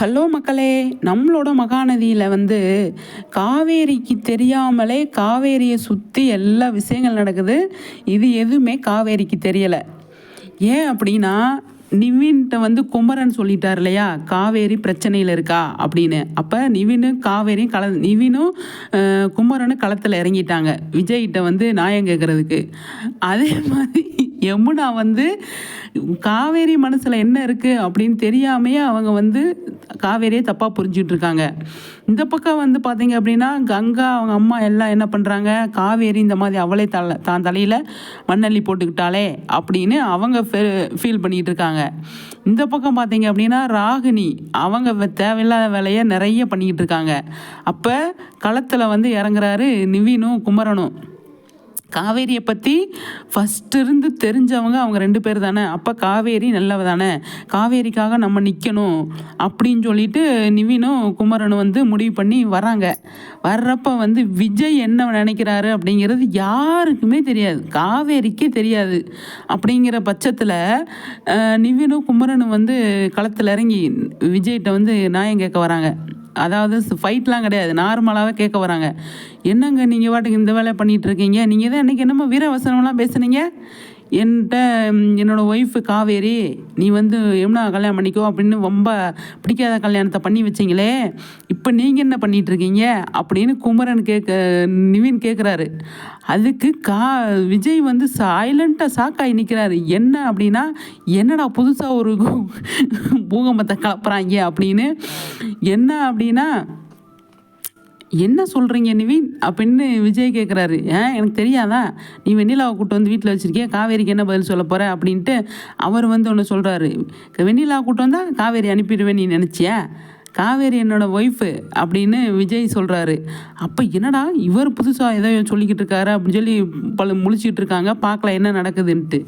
Hello மக்களே, நம்மளோட மகாநதியில் காவேரிக்கு தெரியாமலே காவேரியை சுற்றி எல்லா விஷயங்கள் நடக்குது. இது எதுவுமே காவேரிக்கு தெரியலை. ஏன் அப்படின்னா, நிவின்கிட்ட குமரன் சொல்லிட்டார் இல்லையா, காவேரி பிரச்சனையில் இருக்கா அப்படின்னு. அப்போ நிவினும் குமரனும் களத்தில் இறங்கிட்டாங்க விஜய்கிட்ட நியாயம் கேட்குறதுக்கு. அதே மாதிரி யமுனா காவேரி மனசில் என்ன இருக்குது அப்படின்னு தெரியாமையே அவங்க காவேரியை தப்பாக புரிஞ்சுட்டு இருக்காங்க. இந்த பக்கம் பார்த்தீங்க அப்படின்னா, கங்கா அவங்க அம்மா எல்லாம் என்ன பண்ணுறாங்க, காவேரி இந்த மாதிரி அவளே தான் தலையில் மண்ணள்ளி போட்டுக்கிட்டாலே அப்படின்னு அவங்க ஃபீல் பண்ணிகிட்டு இருக்காங்க. இந்த பக்கம் பார்த்தீங்க அப்படின்னா, ராகினி அவங்க தேவையில்லாத வேலையை நிறைய பண்ணிக்கிட்டு இருக்காங்க. அப்போ களத்தில் இறங்குறாரு நிவினும் குமரனும். காவேரியை பற்றி ஃபஸ்ட்டு இருந்து தெரிஞ்சவங்க அவங்க 2 பேர் தானே. அப்போ காவேரி நல்லவ தானே, காவேரிக்காக நம்ம நிற்கணும் அப்படின்னு சொல்லிட்டு நிவினும் குமரனும் முடிவு பண்ணி வராங்க. வர்றப்ப விஜய் என்ன நினைக்கிறாரு அப்படிங்கிறது யாருக்குமே தெரியாது, காவேரிக்கே தெரியாது. அப்படிங்கிற பட்சத்தில் நிவினும் குமரனும் களத்தில் இறங்கி விஜய்கிட்ட நியாயம் கேட்க வராங்க. அதாவது ஃபைட்லாம் கிடையாது, நார்மலாகவே கேட்க வராங்க. என்னங்க நீங்கள் பாட்டுக்கு இந்த வேலை பண்ணிகிட்ருக்கீங்க, நீங்கள் தான் இன்றைக்கி என்னமோ வீரவசனம்லாம் பேசுனீங்க, என்கிட்ட என்னோடய ஒய்ஃபு காவேரி நீ யமுனா கல்யாணம் பண்ணிக்கோ அப்படின்னு ரொம்ப பிடிக்காத கல்யாணத்தை பண்ணி வச்சிங்களே, இப்போ நீங்கள் என்ன பண்ணிகிட்ருக்கீங்க அப்படின்னு நிவின் கேட்குறாரு. அதுக்கு விஜய் சைலண்ட்டாக ஷாக்காகி நிற்கிறாரு. என்ன அப்படின்னா, என்னடா புதுசாக ஒரு பூகம்பத்தை கலப்புறாங்க அப்படின்னு. என்ன அப்படின்னா, என்ன சொல்கிறீங்க நிவின் அப்படின்னு விஜய் கேட்குறாரு. எனக்கு தெரியாதா, நீ வெண்ணிலாவை கூட்டு வீட்டில் வச்சுருக்கிய, காவேரிக்கு என்ன பதில் சொல்ல போகிற அப்படின்ட்டு அவர் ஒன்று சொல்கிறாரு. வெண்ணிலாவை கூட்டு வந்தால் காவேரி அனுப்பிடுவேன் நீ நினச்சியா, காவேரி என்னோடய ஒய்ஃபு அப்படின்னு விஜய் சொல்கிறாரு. அப்போ என்னடா இவர் புதுசாக ஏதோ சொல்லிக்கிட்டு இருக்காரு அப்படின்னு சொல்லி முழிச்சிக்கிட்டு இருக்காங்க. பார்க்கலாம் என்ன நடக்குதுன்ட்டு.